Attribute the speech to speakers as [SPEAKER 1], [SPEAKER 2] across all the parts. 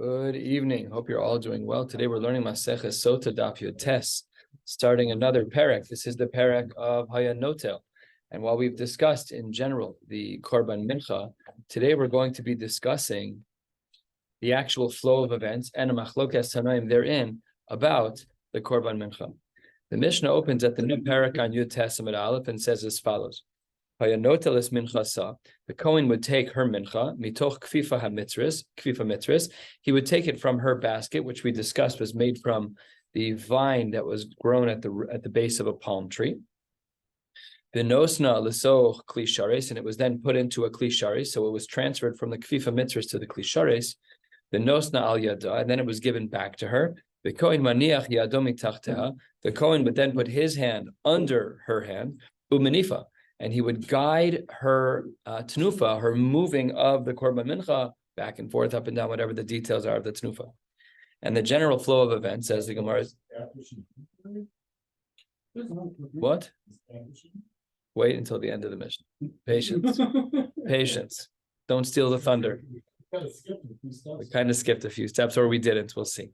[SPEAKER 1] Good evening. Hope you're all doing well. Today we're learning Maseches Sotah Daf Yomi, starting another parak. This is the parak of Hayanotel. And while we've discussed in general the Korban Mincha, today we're going to be discussing the actual flow of events and a machlokes tanaim therein about the Korban Mincha. The Mishnah opens at the new parak on Yud Testament Aleph and says as follows. Hayanotel minchasa. The Kohen would take her mincha, mitoch kfifa mitris. He would take it from her basket, which we discussed was made from the vine that was grown at the base of a palm tree. Vinosna lesoch kli shares, and it was then put into a kli shares, so it was transferred from the kfifa mitris to the kli shares. Vinosna al yada, and then it was given back to her. The Kohen maniach yado mitachteha. The Kohen would then put his hand under her hand, umenifa. And he would guide her tnufa, her moving of the Korban Mincha back and forth, up and down, whatever the details are of the tnufa. And the general flow of events, as the Gemara is... What? Wait until the end of the mission. Patience. Patience. Don't steal the thunder. We kind of skipped a few steps, or we didn't. We'll see.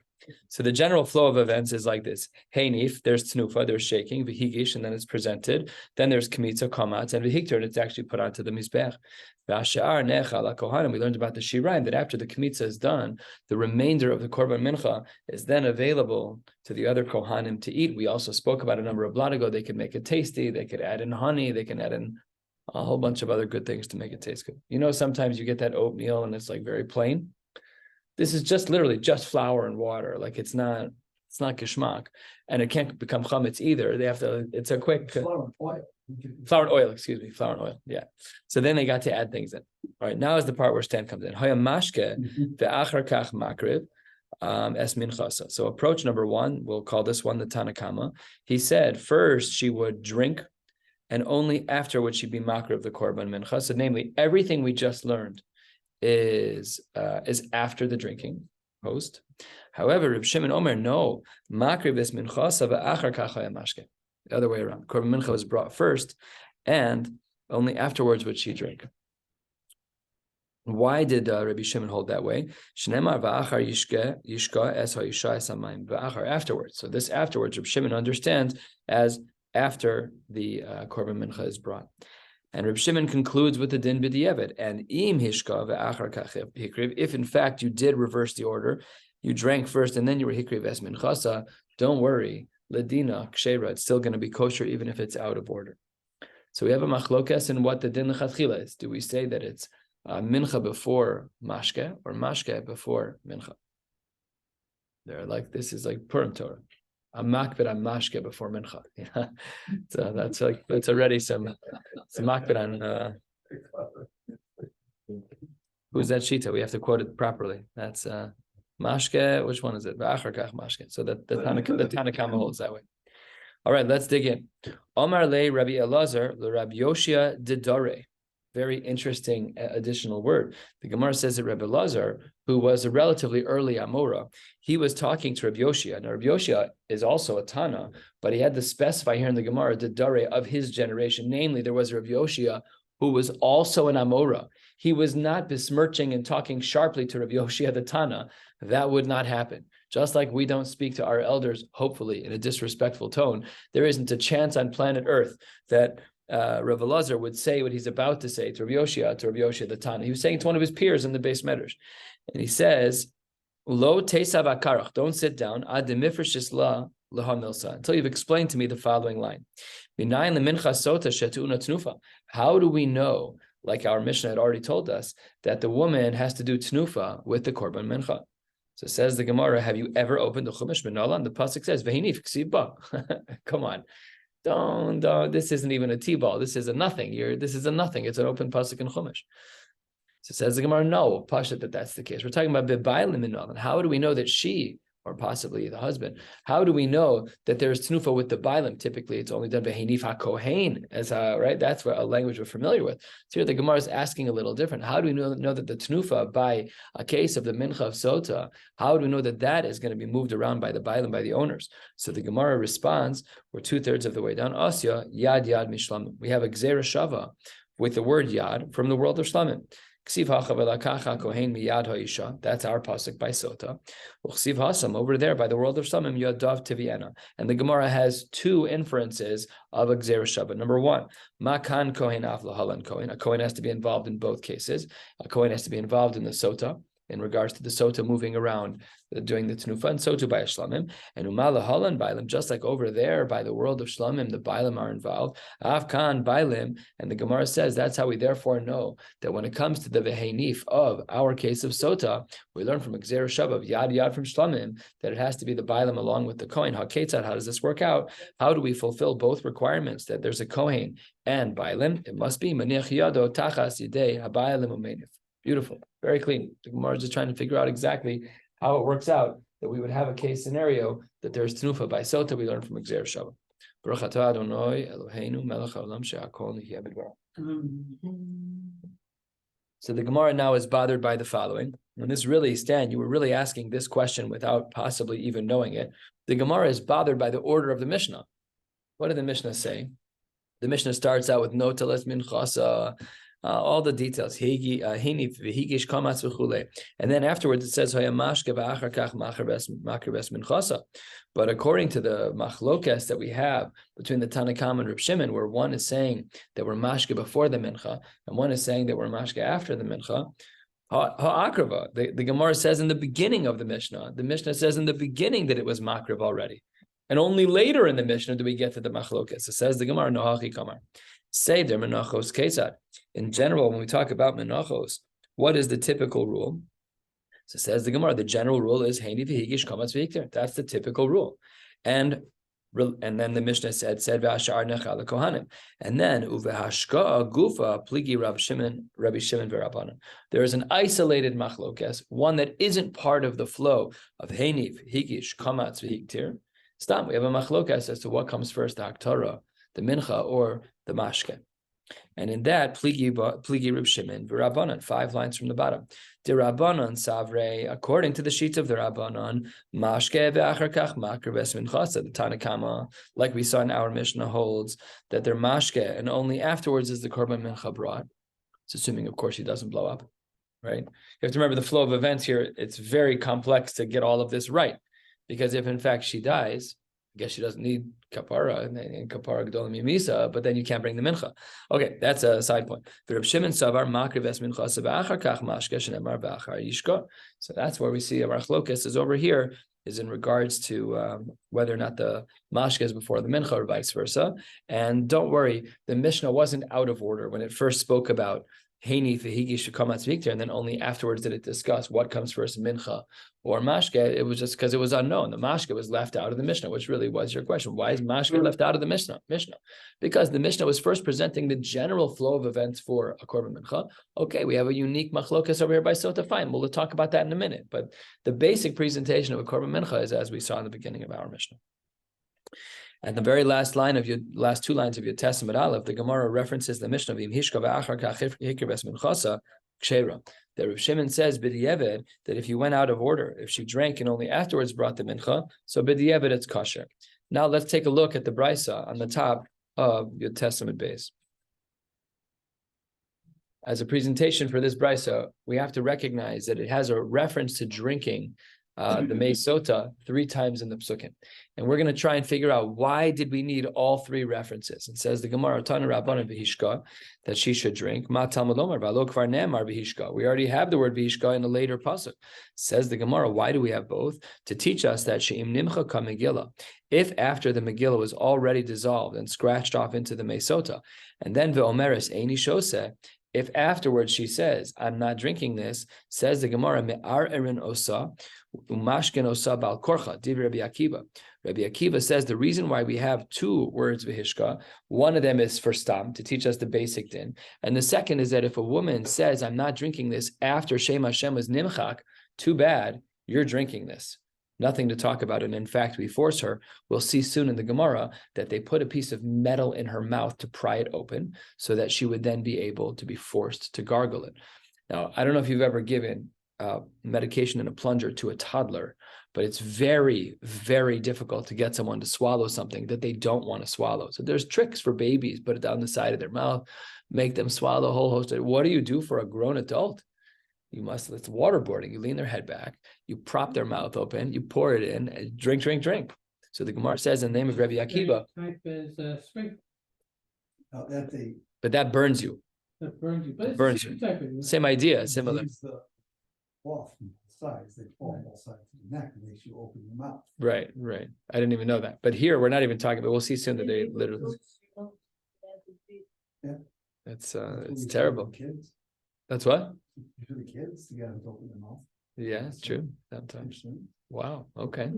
[SPEAKER 1] So the general flow of events is like this. Heinif, there's tnufa, there's shaking, vihigish, and then it's presented. Then there's kmitza, kamatz, and vihikter, and it's actually put onto the mizbech. V'ashar necha la kohanim. We learned about the shiraim, that after the kmitza is done, the remainder of the korban mincha is then available to the other kohanim to eat. We also spoke about a number of blot ago. They could make it tasty. They could add in honey. They can add in a whole bunch of other good things to make it taste good. You know, sometimes you get that oatmeal and it's like very plain. This is just literally just flour and water. Like it's not geschmack, and it can't become chametz either. They have to. It's a quick flour and oil. Excuse me, flour and oil. Yeah. So then they got to add things in. All right. Now is the part where Stan comes in. Haya mashke ve'achar kach makriv es minchasa. So approach number one, we'll call this one the Tanakama. He said first she would drink, and only after would she be makriv of the korban mincha. So namely, everything we just learned is after the drinking post. However, Reb Shimon Omer, no, makriv es minchasa ve'achar kach haya mashke. The other way around. Korban mincha was brought first, and only afterwards would she drink. Why did Rabbi Shimon hold that way? Shneimar va'achar yishka es ha'isha es hamayim va'achar, afterwards. So this afterwards, Rabbi Shimon understands as after the korban mincha is brought. And Reb Shimon concludes with the din b'diavad, and im hishka ve'achar kach hikriv. If in fact you did reverse the order, you drank first and then you were hikriv es minchasa, don't worry, ledina kshera, it's still going to be kosher even if it's out of order. So we have a machlokes in what the din lechatchila is. Do we say that it's mincha before mashke or mashke before mincha? They're like, this is like Purim Torah. A makbid on mashke before mincha. Yeah. So that's already some makbid on who's that shita? We have to quote it properly. That's mashke. Which one is it? V'achar kach mashke. So that the Tanakama holds that way. All right, let's dig in. Omar le Rabbi Elazar le Rabbi Yoshia didare. Very interesting additional word. The Gemara says that Rabbi Elazar, who was a relatively early Amora, he was talking to Rabbi Yoshia. Now, Rabbi Yoshia is also a Tana, but he had to specify here in the Gemara the dare of his generation. Namely, there was Rabbi Yoshia who was also an Amora. He was not besmirching and talking sharply to Rabbi Yoshia the Tana. That would not happen. Just like we don't speak to our elders, hopefully, in a disrespectful tone, there isn't a chance on planet Earth that Rav Elazar would say what he's about to say to Rabbi Yoshia the Tana. He was saying to one of his peers in the Beis Medrash. And he says, Lo teisav akarach, don't sit down, ad demifresh la lahamilsa, until you've explained to me the following line. How do we know, like our Mishnah had already told us, that the woman has to do tnufa with the korban mincha? So says the Gemara, have you ever opened the Chumash B'Nolan? The pasuk says, Vehinif ksiba. Come on. Don't, this isn't even a T-ball. This is a nothing. This is a nothing. It's an open pasuk in Chumash. So says the Gemara, no, pasha that's the case. We're talking about B'Bailim in Nolan. How do we know that she, or possibly the husband, how do we know that there's tnufa with the bailim? Typically, it's only done behinif hakohen, right? That's what a language we're familiar with. So here the Gemara is asking a little different. How do we know that the tnufa, by a case of the mincha of Sotah, how do we know that that is going to be moved around by the bailim, by the owners? So the Gemara responds, we're 2/3 of the way down. Asya, yad mishlamim. We have a gzera shava with the word yad from the world of shlamim. That's our pasuk by Sotah. Over there by the world of Shlamim, Yadav Tiviana. And the Gemara has two inferences of a Gzeira Shabbat. Number one, Makan Kohen Avla Halan Kohen. A Kohen has to be involved in both cases. A Kohen has to be involved in the Sotah, in regards to the Sotah moving around, doing the Tenufa and Sotah by a Shlamim, and Umala Halan Bailim, just like over there by the world of Shlamim, the Bailim are involved. Avkan Bailim, and the Gemara says that's how we therefore know that when it comes to the Vehenif of our case of Sotah, we learn from Gzeira Shabbat, Yad Yad from Shlamim, that it has to be the Bailim along with the Kohen. Haketzad, how does this work out? How do we fulfill both requirements, that there's a Kohen and Bailim? It must be Maniach Yado Tachas Yidei HaBailim Umenif. Beautiful, very clean. The Gemara is just trying to figure out exactly how it works out that we would have a case scenario that there's Tenufa by Sotah. We learn from Gzeira Shabbat. Baruch atah Adonai Eloheinu melech haolam she'akol nihya b'dvaro. So the Gemara now is bothered by the following. And this really, Stan, you were really asking this question without possibly even knowing it. The Gemara is bothered by the order of the Mishnah. What did the Mishnah say? The Mishnah starts out with noteles minchasa, all the details. And then afterwards it says, but according to the machlokes that we have between the Tanakam and Reb Shimon, where one is saying that we're mashke before the mincha, and one is saying that we're mashke after the mincha, the Gemara says in the beginning of the Mishnah says in the beginning that it was makrav already. And only later in the Mishnah do we get to the machlokes. It says the Gemara, nohachi kamar. Say there menachos kesad. In general, when we talk about menachos, what is the typical rule? So it says the Gemara, the general rule is heini v'higish kamatz v'ikter. That's the typical rule. And then the Mishnah said v'ashar nechal kohanim. And then uvehashka gufa pligi Rabbi Shimon v'Rabbanan. There is an isolated machlokes, one that isn't part of the flow of heini v'higish kamatz v'ikter. Stop. We have a machlokes as to what comes first, the haktara, the mincha, or the mashke. And in that, pligi Reb Shimon v'Rabbanan, 5 lines from the bottom. The Rabbanan savre, according to the sheets of the Rabbanan, mashke ve'achar kach makar ves minchasa. The Tanakama, like we saw in our Mishnah, holds that they're mashke, and only afterwards is the korban mincha brought. It's assuming, of course, he doesn't blow up, right? You have to remember the flow of events here. It's very complex to get all of this right, because if in fact she dies, I guess she doesn't need kapara and kapara gedolim yimisa, but then you can't bring the mincha. Okay, that's a side point. Reb Shimon savar makriv es mincha v'achar kach mashke shenemar v'achar yishka. So that's where we see our machlokes is over here, is in regards to whether or not the mashke is before the mincha or vice versa. And don't worry, the Mishnah wasn't out of order when it first spoke about Heini v'higish kamatz v'ikter, and then only afterwards did it discuss what comes first, mincha or mashke. It was just because it was unknown. The mashke was left out of the Mishnah, which really was your question. Why is mashke left out of the Mishnah? Because the Mishnah was first presenting the general flow of events for a korban mincha. Okay, we have a unique machlokas over here by Sotah. Fine, we'll talk about that in a minute. But the basic presentation of a korban mincha is as we saw in the beginning of our Mishnah. At the very last 2 lines of your Testament Aleph, the Gemara references the Mishnah of Hishka v'achar kach hikr bes minchasa kshera. That Reb Shimon says b'di'eved that if you went out of order, if she drank and only afterwards brought the mincha, so b'di'eved it's kosher. Now let's take a look at the brisa on the top of your Testament base. As a presentation for this brisa, we have to recognize that it has a reference to drinking the Mei Sotah 3 times in the Psukim. And we're going to try and figure out why did we need all 3 references. It says the Gemara, Tana Rabbanan v'hishka, that she should drink. Ma Talmud Lomar, v'alo kvar ne'amar v'hishka. We already have the word v'hishka in a later pasuk. Says the Gemara, why do we have both? To teach us that she'im nimcha ka Megillah. If after the Megillah was already dissolved and scratched off into the Mei Sotah, and then v'omeres eini shoseh, if afterwards she says, I'm not drinking this, says the Gemara, me'ar erin osa, umashken osa bal korcha, div Rabbi Akiva. Rabbi Akiva says the reason why we have 2 words v'hishka, one of them is for stam, to teach us the basic din, and the second is that if a woman says, I'm not drinking this after Shem Hashem was nimchak, too bad, you're drinking this. Nothing to talk about. And in fact, we force her. We'll see soon in the Gemara that they put a piece of metal in her mouth to pry it open so that she would then be able to be forced to gargle it. Now, I don't know if you've ever given medication in a plunger to a toddler, but it's very, very difficult to get someone to swallow something that they don't want to swallow. So there's tricks for babies, put it down the side of their mouth, make them swallow a whole host of, what do you do for a grown adult? It's waterboarding. You lean their head back, you prop their mouth open, you pour it in, and drink. So the Gemara says in the name of Rabbi Akiva, but that burns you.
[SPEAKER 2] That burns you. But
[SPEAKER 1] it burns you. Same idea, similar.
[SPEAKER 3] Sides, they fall both sides of the neck, and makes you open your mouth.
[SPEAKER 1] Right. I didn't even know that. But here we're not even talking about, we'll see soon that they literally.
[SPEAKER 3] Yeah.
[SPEAKER 1] It's terrible.
[SPEAKER 3] Kids.
[SPEAKER 1] That's what?
[SPEAKER 3] For the kids to get them to open their mouth.
[SPEAKER 1] Yeah, it's true. Sometimes. Wow. Okay.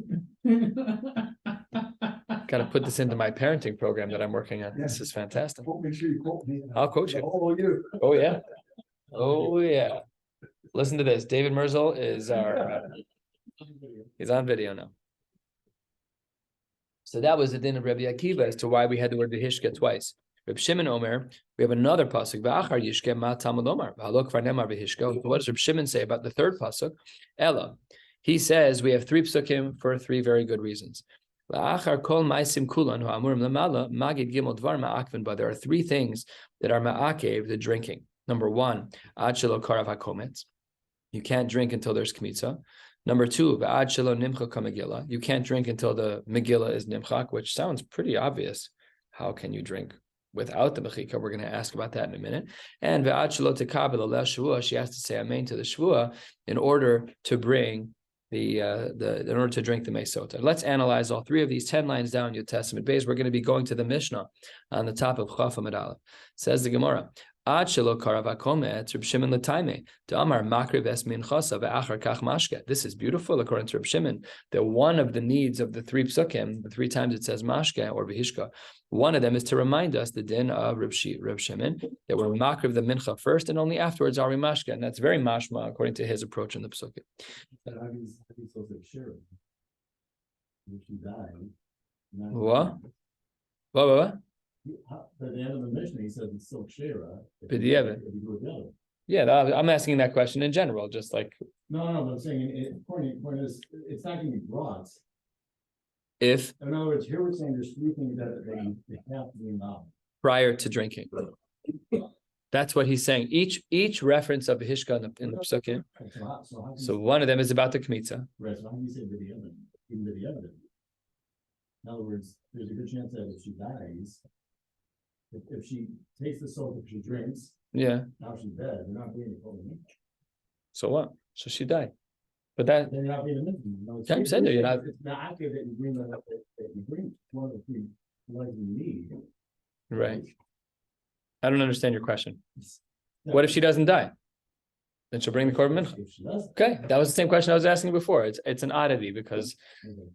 [SPEAKER 1] Got to put this into my parenting program that I'm working on. Yeah. This is fantastic.
[SPEAKER 3] Make sure you quote me.
[SPEAKER 1] I'll quote you.
[SPEAKER 3] Oh, you.
[SPEAKER 1] Oh yeah. Oh yeah. Listen to this. David Merzel is our. He's on video now. So that was the din of Rabbi Akiva as to why we had the word v'hishka twice. Reb Shimon Omer, we have another pasuk. V'achar yishke ma Talmud Omer. V'halok v'nemar v'hishka. What does Reb Shimon say about the third pasuk? Ella. He says we have 3 psukim for 3 very good reasons. V'achar kol ma'asim kulan ha'amurim lamala magid gimel dvar ma'akvin. But there are 3 things that are ma'akev, the drinking. Number 1, ad shelo karav hakometz. You can't drink until there's kmitza. Number 2, v'ad shelo nimchak megillah. You can't drink until the megillah is nimchak, which sounds pretty obvious. How can you drink without the mechika? We're going to ask about that in a minute. And v'ad shelo tekabel aleh shvua. She has to say amen to the shvua in order to bring in order to drink the Sotah. Let's analyze all 3 of these 10 lines down in Yud Testament Beis. We're going to be going to the Mishnah on the top of Chaf Amud Aleph. Says the Gemara. Ad shelo karav hakometz, Reb Shimon l'taimei, d'amar makriv es minchasa ve'achar kach mashke. This is beautiful, according to Reb Shimon, that one of the needs of the 3 psukim, the 3 times it says mashke or v'hishka, one of them is to remind us the din of Reb Shimon, that we're makriv the mincha first and only afterwards are we mashke, and that's very mashma according to his approach in the psukim. What? What?
[SPEAKER 2] At the end of the Mishnah, he says it's still shira.
[SPEAKER 1] Yeah, I'm asking that question in general, just like.
[SPEAKER 2] No, but I'm saying point is, it's not going to be brought.
[SPEAKER 1] If.
[SPEAKER 2] In other words, here we're saying there's 3 things that they have to be involved.
[SPEAKER 1] Prior to drinking. That's what he's saying. Each reference of Hishka in the psukim. So one of them is about the kmitza.
[SPEAKER 2] Right. So how do you say even the evidence? In other words, there's a good chance that if she dies. If she takes the salt, if she drinks, now she's dead. You're not being a.
[SPEAKER 1] So what? So she died. But that.
[SPEAKER 2] Then you're not being a minhag.
[SPEAKER 1] I'm saying you're not.
[SPEAKER 2] It's not active that you bring that up. That you bring one of the 3 lives you need.
[SPEAKER 1] Right. I don't understand your question. What if she doesn't die? Then she'll bring the korban mincha. Okay, that was the same question I was asking before. It's an oddity because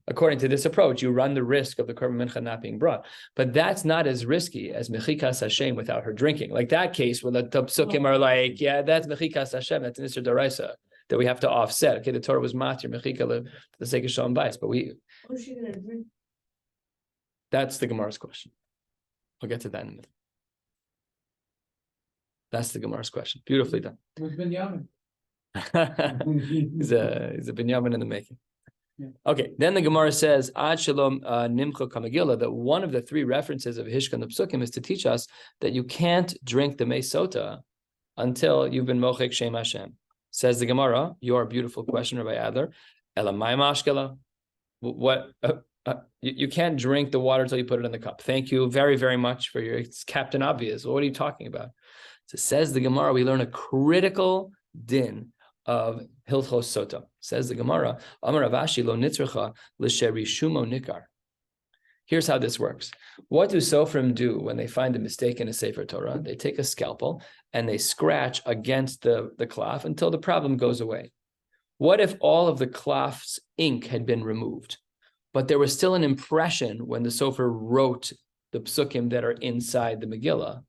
[SPEAKER 1] according to this approach, you run the risk of the korban mincha not being brought. But that's not as risky as mechikas Hashem without her drinking. Like that case where the psukim are like, yeah, that's mechikas Hashem, that's an Isser Daraisa that we have to offset. Okay, the Torah was matir mechika for the sake of shalom bayis, but we.
[SPEAKER 4] What is she going to drink?
[SPEAKER 1] That's the Gemara's question. I'll get to that in a minute. That's the Gemara's question. Beautifully done.
[SPEAKER 2] With Binyamin.
[SPEAKER 1] he's a Binyamin in the making.
[SPEAKER 2] Yeah.
[SPEAKER 1] Okay, then the Gemara says, Ad Shalom Nimcha Kamagila, that one of the 3 references of Hishka and the Psukim is to teach us that you can't drink the Sotah until you've been Mochek Shem Hashem. Says the Gemara, your beautiful question, Rabbi Adler, Elamai Mashkela. What? You can't drink the water until you put it in the cup. Thank you very, very much for your. It's Captain Obvious. What are you talking about? So says the Gemara, we learn a critical din of Hilchos Sotah. Says the Gemara, Amar Avashi lo nitzrecha l'sherishumo nikar. Here's how this works. What do Sofrim do when they find a mistake in a Sefer Torah? They take a scalpel and they scratch against the cloth until the problem goes away. What if all of the cloth's ink had been removed, but there was still an impression when the Sofer wrote the psukim that are inside the Megillah?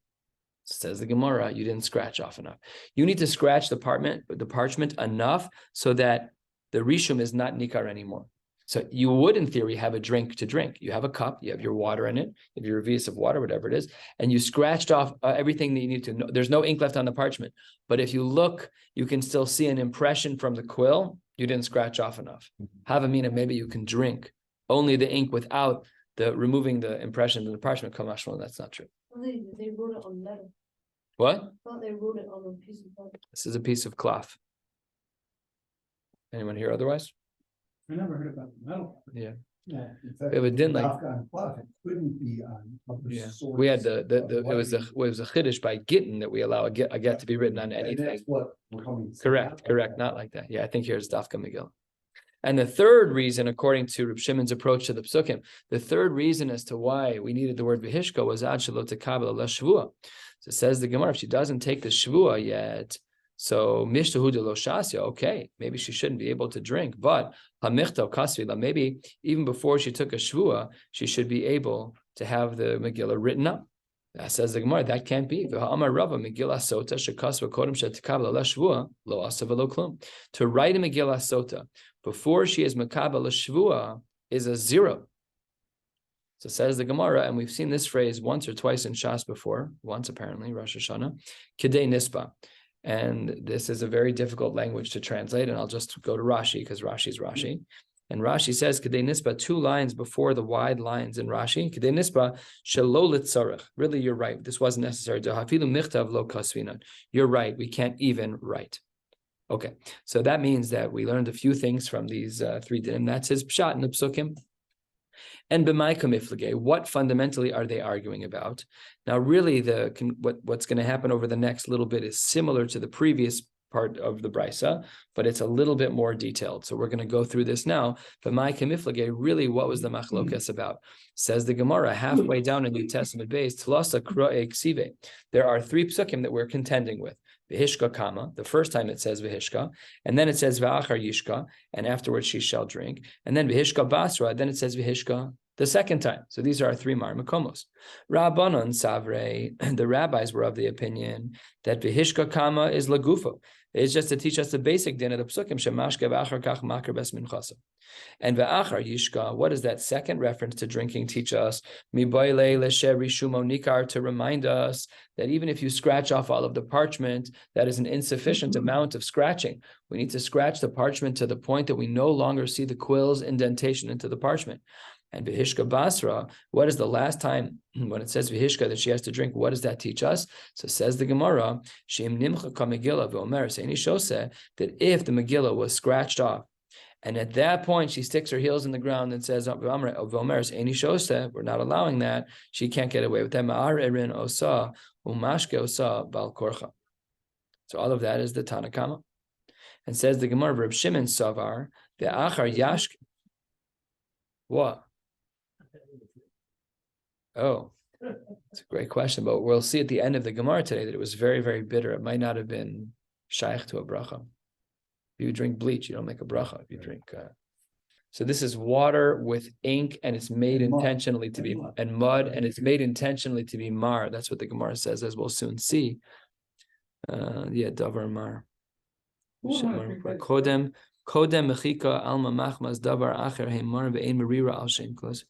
[SPEAKER 1] Says the Gemara, you didn't scratch off enough. You need to scratch the parchment enough so that the rishum is not nikar anymore. So you would, in theory, have a drink to drink. You have a cup, you have your water in it, you have your revius of water, whatever it is, and you scratched off everything that you need to know. There's no ink left on the parchment. But if you look, you can still see an impression from the quill. You didn't scratch off enough. Havamina, maybe you can drink only the ink without the removing the impression in the parchment. Kamashma, that's not true.
[SPEAKER 4] They wrote it on letter.
[SPEAKER 1] What?
[SPEAKER 4] I thought they wrote it on a piece of paper.
[SPEAKER 1] This is a piece of cloth. Anyone here otherwise?
[SPEAKER 3] I never heard about the metal.
[SPEAKER 1] Yeah.
[SPEAKER 3] Yeah.
[SPEAKER 1] If it didn't like,
[SPEAKER 3] It couldn't be on other
[SPEAKER 1] yeah,
[SPEAKER 3] sources
[SPEAKER 1] we had
[SPEAKER 3] of
[SPEAKER 1] it was a
[SPEAKER 3] writing.
[SPEAKER 1] chiddush by Gittin that we allow a get to be written on
[SPEAKER 3] And
[SPEAKER 1] anything.
[SPEAKER 3] that's what we're coming to.
[SPEAKER 1] Correct, not like that. Yeah, I think here's Dafka Megillah. And the third reason, according to Reb Shimon's approach to the psukim, the third reason as to why we needed the word v'hishka was ad shelo tekabel ala shvua. So it says the Gemara, if she doesn't take the shvua yet, so mishtahu de lo shasya, okay, maybe she shouldn't be able to drink, but hamichta kasvila, maybe even before she took a shvua, she should be able to have the Megillah written up. That says the Gemara, that can't be. To write a Megillah Sotah before she is Makabel Shvua is a zero. So says the Gemara, and we've seen this phrase once or twice in Shas before, once apparently, Rosh Hashanah, Kedei Nispa. And this is a very difficult language to translate, and I'll just go to Rashi, because Rashi's Rashi. And Rashi says, Kedei Nispa, 2 lines before the wide lines in Rashi, Kedei Nispa, Shelo Litzarech. Really, you're right. This wasn't necessary. Hafilu Michtav Lo Kasvinan. You're right. We can't even write. Okay, so that means that we learned a few things from these 3 dinim. That's his pshat in the psukim. And b'mai kamiflage, what fundamentally are they arguing about? Now, really, what's going to happen over the next little bit is similar to the previous part of the brisa, but it's a little bit more detailed. So we're going to go through this now. B'mai kamiflage, really, what was the machlokas about? Says the Gemara, halfway down in New Testament base, tlasa kra'e ksive. There are 3 psukim that we're contending with. V'hishka kama, the first time it says v'hishka, and then it says v'achar yishka, and afterwards she shall drink, and then v'hishka basra, then it says v'hishka the second time. So these are our 3 mar makomos. Rabbanon savre, the rabbis were of the opinion that v'hishka kama is lagufo. It's just to teach us the basic din of the psukim, shemashke v'achar kach makar bes minchasa. And v'achar yishka, what does that second reference to drinking teach us? Mibayle lesher rishumo nikar, to remind us that even if you scratch off all of the parchment, that is an insufficient amount of scratching. We need to scratch the parchment to the point that we no longer see the quill's indentation into the parchment. And v'hishka basra, what is the last time when it says v'hishka that she has to drink? What does that teach us? So says the Gemara, sheim nimcha ka Megillah v'omer seini shoseh, that if the Megillah was scratched off, and at that point she sticks her heels in the ground and says, we're not allowing that, she can't get away with that. So all of that is the Tanakama. And says the Gemara, Reb Shimon Savar, the Achar Yashk. What? Oh, it's a great question, but we'll see at the end of the Gemara today that it was very, very bitter. It might not have been shaykh to a bracha. If you drink bleach, you don't make a bracha. If you drink, so this is water with ink, and it's made intentionally to be mud, and it's made intentionally to be mar. That's what the Gemara says, as we'll soon see. Davar mar. Kodem mechika alma machmas davar acher heimar ve'ein merira al shem klos.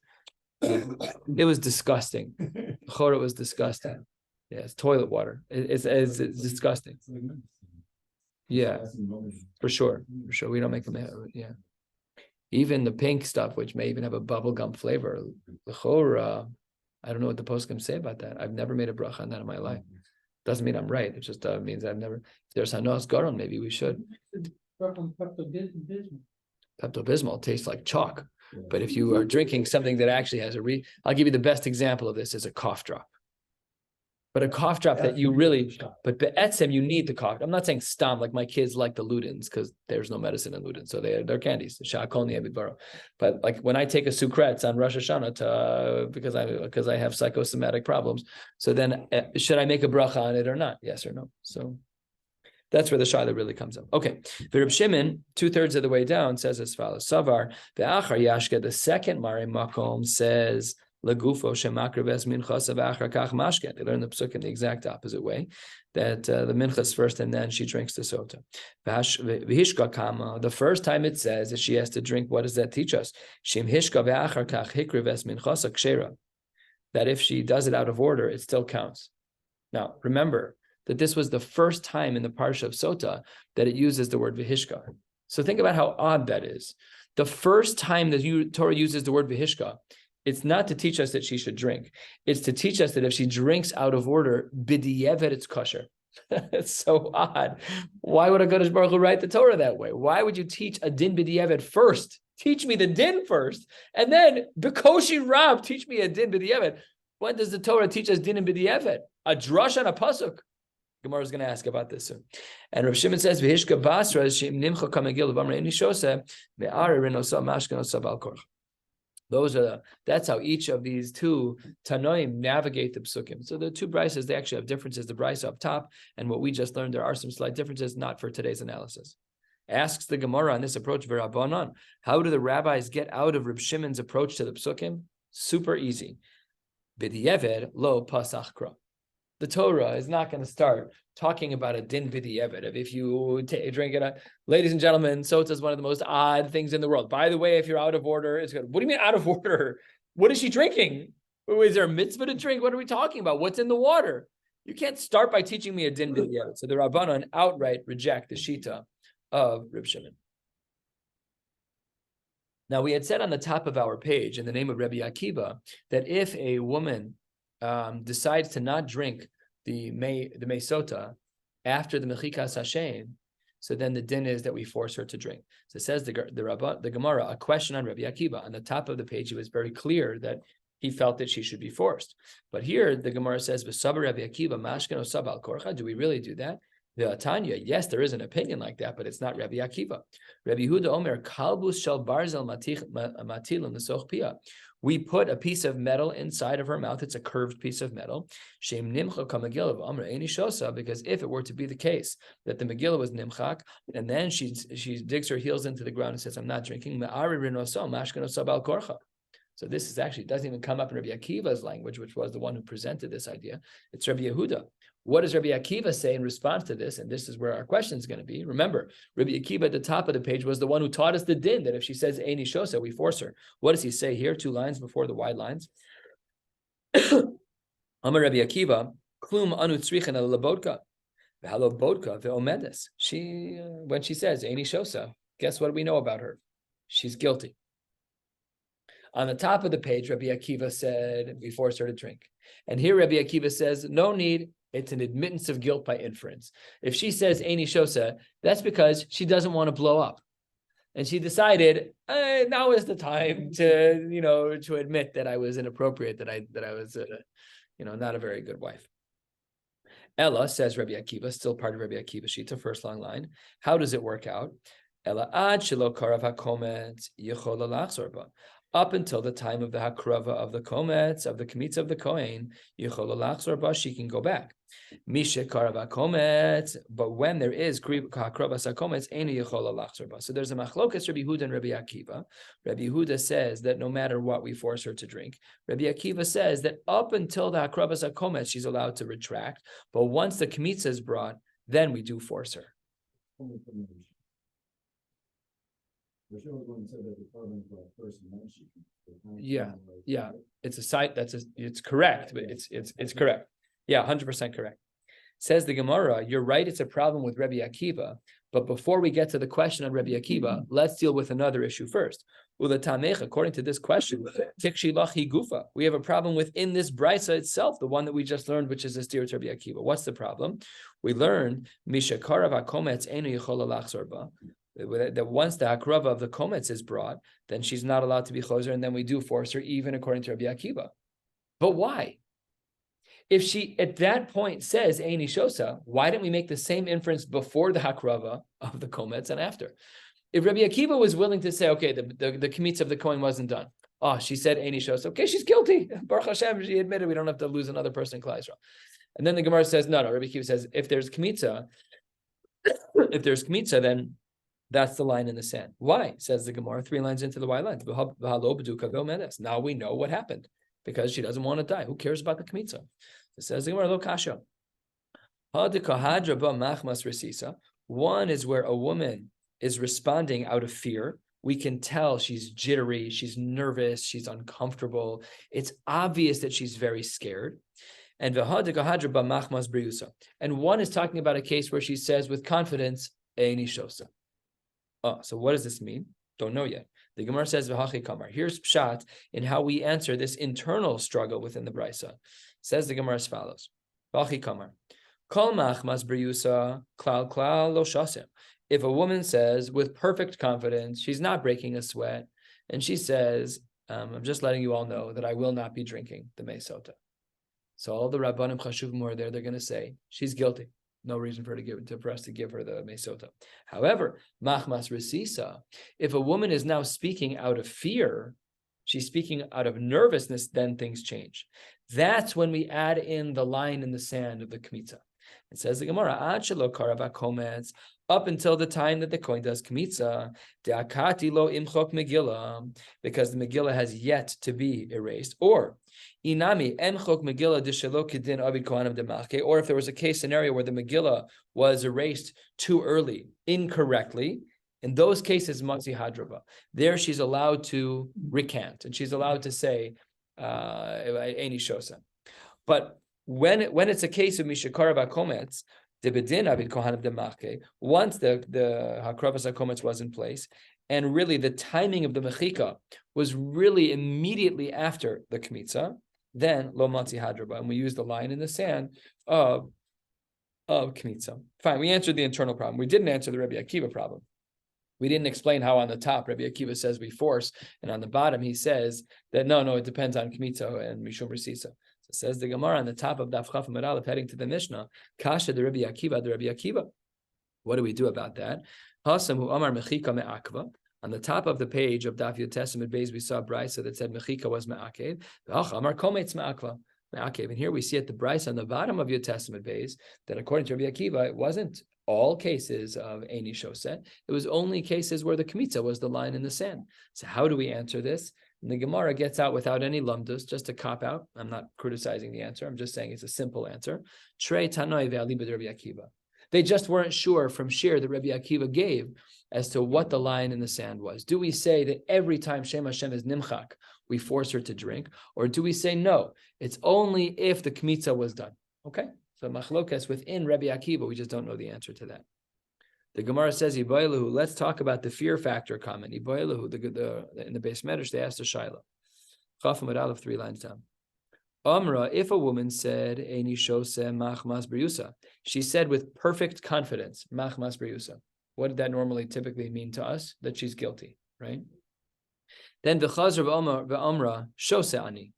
[SPEAKER 1] It was disgusting. It was disgusting. Yeah, it's toilet water. It's disgusting. Yeah, for sure. We don't make them. Yeah, even the pink stuff, which may even have a bubblegum flavor. I don't know what the poskim say about that. I've never made a bracha on that in my life. Doesn't mean I'm right. It just means I've never. If there's hanos garon, maybe we should. Pepto-Bismol tastes like chalk. But if you are drinking something that actually has I'll give you the best example of this is a cough drop. But a cough drop that you really, but be'etzem, you need the cough. I'm not saying stam, like my kids like the Ludens because there's no medicine in Ludens. So they're candies. But like when I take a Sukretz on Rosh Hashanah because I have psychosomatic problems. So then should I make a bracha on it or not? Yes or no? So that's where the shaila really comes up. Okay. The Reb Shimon, 2/3 of the way down, says as follows. Savar, the Achar Yashka, the second Mare Makom says, legufo shemakreves minchas v'achar kach mashken. They learn the psuk in the exact opposite way, that the minchas first and then she drinks the sotah. V'hishka kama. The first time it says that she has to drink, what does that teach us? Shim hishka v'achar kach hikreves minchas kshera. That if she does it out of order, it still counts. Now, remember that this was the first time in the parsha of Sotah that it uses the word v'hishka. So think about how odd that is. The first time that Torah uses the word v'hishka, it's not to teach us that she should drink. It's to teach us that if she drinks out of order, b'di'evet, it's kosher. It's so odd. Why would HaKadosh Baruch Hu write the Torah that way? Why would you teach a din b'di'evet first? Teach me the din first, and then b'koshi rab, teach me a din b'di'evet. When does the Torah teach us din and b'di'evet? A drush and a pasuk. Gemara is going to ask about this soon. And Rav Shimon says, "V'hishka basra shim nimcha kamegil v'amra ini shose me'ara rinosa mashkanosa balkorch." That's how each of these two tanoim navigate the psukim. So the two brises, they actually have differences. The brise up top and what we just learned, there are some slight differences, not for today's analysis. Asks the Gemara on this approach, v'rabbanan, how do the rabbis get out of Reb Shimon's approach to the psukim? Super easy. B'di'evet lo pasachkra. The Torah is not going to start talking about a din b'di'evet. If you drink it, ladies and gentlemen, Sotah is one of the most odd things in the world. By the way, if you're out of order, it's good. What do you mean out of order? What is she drinking? Is there a mitzvah to drink? What are we talking about? What's in the water? You can't start by teaching me a din b'di'evet. So the Rabbanan outright reject the shita of Reb Shimon. Now, we had said on the top of our page, in the name of Rabbi Akiva, that if a woman decides to not drink the Sotah after the Mechikas Hashem, so then the din is that we force her to drink. So it says the Gemara, a question on Rabbi Akiva. On the top of the page, it was very clear that he felt that she should be forced. But here, the Gemara says, "V'sabar Rabbi Akiva, mashken osab al korcha." Do we really do that? The Tanya, yes, there is an opinion like that, but it's not Rabbi Akiva. Rabbi Huda Omer, kalbus shel barzel matilim nesoch pia. We put a piece of metal inside of her mouth. It's a curved piece of metal. Shem nimcha kamagil of Amra eni shosa, because if it were to be the case that the Megillah was nimchak, and then she digs her heels into the ground and says, "I'm not drinking," me'ari rinoso mashkanosa bal korcha. So this is actually, doesn't even come up in Rabbi Akiva's language, which was the one who presented this idea. It's Rabbi Yehuda. What does Rabbi Akiva say in response to this? And this is where our question is going to be. Remember, Rabbi Akiva at the top of the page was the one who taught us the din, that if she says Eini Shosa, we force her. What does he say here? 2 lines before the wide lines. Amar Rabbi Akiva, klum anu tzrichen al labodka, v'halo bodka ve'omedes. When she says Eini Shosa, guess what we know about her? She's guilty. On the top of the page, Rabbi Akiva said, we force her to drink. And here Rabbi Akiva says, no need. It's an admittance of guilt by inference. If she says Eini Shosa, that's because she doesn't want to blow up. And she decided, now is the time to admit that I was inappropriate, that I was, not a very good wife. Ella, says Rabbi Akiva, still part of Rabbi Akiva Shita, first long line. How does it work out? Ella ad shelo karav hakomet yechola lachzor ba. Up until the time of the hakrava of the komets, of the kmitz of the kohen, yechola lachzor ba, she can go back. Mishe karav hakomets, but when there is hakrava sakomets, eni yechola lachzor ba. So there's a machlokas Rabbi Yehuda and Rabbi Akiva. Rabbi Yehuda says that no matter what, we force her to drink. Rabbi Akiva says that up until the hakrava sakomets, she's allowed to retract. But once the kmitz is brought, then we do force her. Yeah. It's a site it's correct, but it's correct. Yeah, 100% correct. Says the Gemara, you're right, it's a problem with Rabbi Akiva, but before we get to the question on Rabbi Akiva, let's deal with another issue first. According to this question, we have a problem within this brisa itself, the one that we just learned, which is a steer to Rabbi Akiva. What's the problem? We learned that once the hakrava of the komets is brought, then she's not allowed to be choser, and then we do force her, even according to Rabbi Akiva. But why? If she at that point says Eini Shosa, why didn't we make the same inference before the hakrava of the komets and after? If Rabbi Akiva was willing to say, okay, the kmitz of the kohen wasn't done. Oh, she said Eini Shosa. Okay, she's guilty. Baruch Hashem, she admitted, we don't have to lose another person in Klal Yisrael. And then the Gemara says, no, Rabbi Akiva says, if there's kmitza, then that's the line in the sand. Why? Says the Gemara, 3 lines into the white line. Now we know what happened. because she doesn't want to die. Who cares about the kmitza? It says the Gemara, lo kasha. One is where a woman is responding out of fear. We can tell she's jittery, she's nervous, she's uncomfortable. It's obvious that she's very scared. And one is talking about a case where she says with confidence, Eini shosa. Oh, so what does this mean? Don't know yet. The Gemara says, V'hachi kamar. Here's pshat in how we answer this internal struggle within the brisa. Says the Gemara as follows. V'hachi kamar. Kol machmas briusa klal klal lo shasem. If a woman says with perfect confidence, she's not breaking a sweat, and she says, I'm just letting you all know that I will not be drinking the Sotah. So all the Rabbanim Chashuvim are there, they're going to say, she's guilty. No reason for us to give her the Sotah. However, machmas resisa, if a woman is now speaking out of fear, she's speaking out of nervousness, then things change. That's when we add in the line in the sand of the kmitza. It says the Gemara, Ad shelo karava komets, up until the time that the kohen does kmitza, de'akati lo imchok megillah, because the megillah has yet to be erased, or inami emchok megillah deshelo kedin abid kohanim demalke, or if there was a case scenario where the megillah was erased too early, incorrectly, in those cases, matzi hadraba, there she's allowed to recant, and she's allowed to say, Eini shosa. But when it's a case of mishakara vakomets, the bedin abid kohanim demache, once the hakravas hakomets was in place, and really the timing of the mechika was really immediately after the kmitza, then lo matzi hadraba, and we use the line in the sand of kmitza. Fine, we answered the internal problem. We didn't answer the Rabbi Akiva problem. We didn't explain how on the top Rabbi Akiva says we force, and on the bottom he says that no, it depends on kmitza and mishum resisa. So says the Gemara on the top of Daf Chaf Amud Aleph, heading to the Mishnah, Kasha the Rabbi Akiva. What do we do about that? Hasam hu amar mechika me'akva. On the top of the page of Daf Yud Testament Beis, we saw brisa that said mechika was me'akev. Amar kometz me'akva. And here we see at the brisa on the bottom of Yud Testament Beis that according to Rabbi Akiva, it wasn't all cases of Eini Shoset. It was only cases where the Kmitza was the line in the sand. So how do we answer this? And the Gemara gets out without any lumdus, just a cop-out. I'm not criticizing the answer. I'm just saying it's a simple answer. Trei Tanoi ve'alibad Rabbi Akiva. They just weren't sure from shiur that Rabbi Akiva gave as to what the line in the sand was. Do we say that every time Shem Hashem is nimchak, we force her to drink? Or do we say no, it's only if the Kmitza was done? Okay? So machlokas within Rabbi Akiva, we just don't know the answer to that. The Gemara says, Yiboilahu, let's talk about the fear factor comment. Yiboilahu, in the Beis Medrash, they asked a Shaila. Chaf Amud Aleph, 3 lines down. Amra, if a woman said, Eini shose machmas briusa, she said with perfect confidence, machmas briusa. What did that normally typically mean to us? That she's guilty, right? Then v'chazra v'amra shose ani.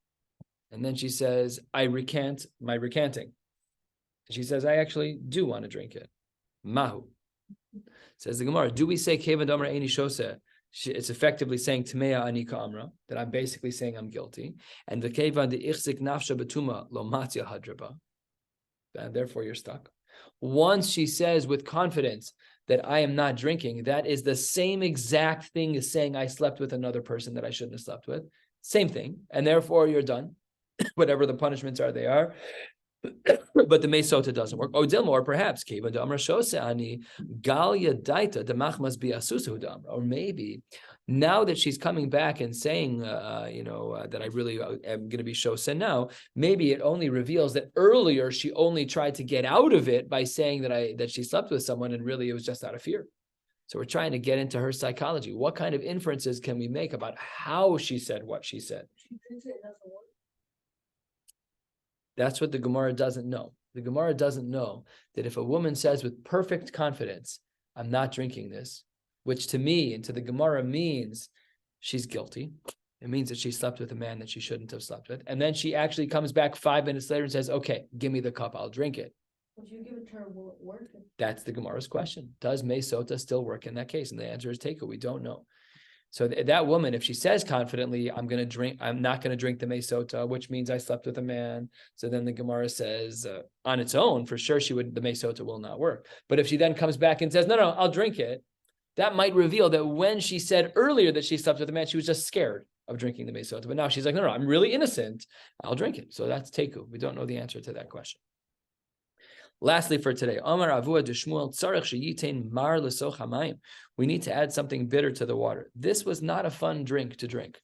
[SPEAKER 1] And then she says, I recant my recanting. She says, I actually do want to drink it. Mahu. Says the Gemara, do we say Kevan Damar Eini Shose? It's effectively saying Tmea Anika Amra, that I'm basically saying I'm guilty. And the Kevan de Ichzik Nafsha Betuma Lo Matzia Hadraba. And therefore you're stuck. Once she says with confidence that I am not drinking, that is the same exact thing as saying I slept with another person that I shouldn't have slept with. Same thing. And therefore you're done. Whatever the punishments are, they are. But the Sotah doesn't work. Or perhaps or maybe now that she's coming back and saying, that I really am going to be shosa now, maybe it only reveals that earlier she only tried to get out of it by saying that she slept with someone, and really it was just out of fear. So we're trying to get into her psychology. What kind of inferences can we make about how she said what she said? That's what the Gemara doesn't know. The Gemara doesn't know that if a woman says with perfect confidence, I'm not drinking this, which to me and to the Gemara means she's guilty. It means that she slept with a man that she shouldn't have slept with. And then she actually comes back 5 minutes later and says, okay, give me the cup, I'll drink it.
[SPEAKER 4] If you give it to her, will it work?
[SPEAKER 1] That's the Gemara's question. Does Sotah still work in that case? And the answer is take it. We don't know. So that woman, if she says confidently, I'm not going to drink the Sotah, which means I slept with a man. So then the Gemara says, on its own, for sure, the Sotah will not work. But if she then comes back and says, no, I'll drink it, that might reveal that when she said earlier that she slept with a man, she was just scared of drinking the Sotah. But now she's like, no, I'm really innocent. I'll drink it. So that's teku. We don't know the answer to that question. Lastly, for today, we need to add something bitter to the water. This was not a fun drink to drink.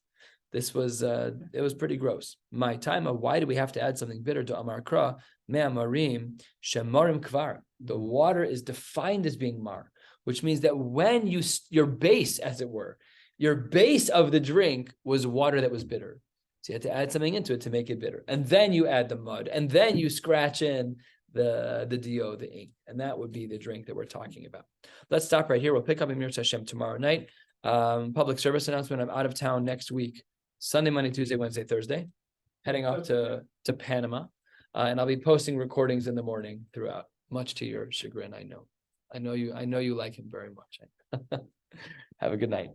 [SPEAKER 1] This was it was pretty gross. My time of why do we have to add something bitter to Amar Kra? Me'amarim shemarim kvar. The water is defined as being mar, which means that when your base, as it were, your base of the drink was water that was bitter. So you had to add something into it to make it bitter. And then you add the mud, and then you scratch in the dio, the ink. And that would be the drink that we're talking about. Let's stop right here. We'll pick up in Mirza Hashem tomorrow night. Public service announcement. I'm out of town next week. Sunday, Monday, Tuesday, Wednesday, Thursday. Heading off to Panama. And I'll be posting recordings in the morning throughout, much to your chagrin, I know. I know you like him very much. Have a good night.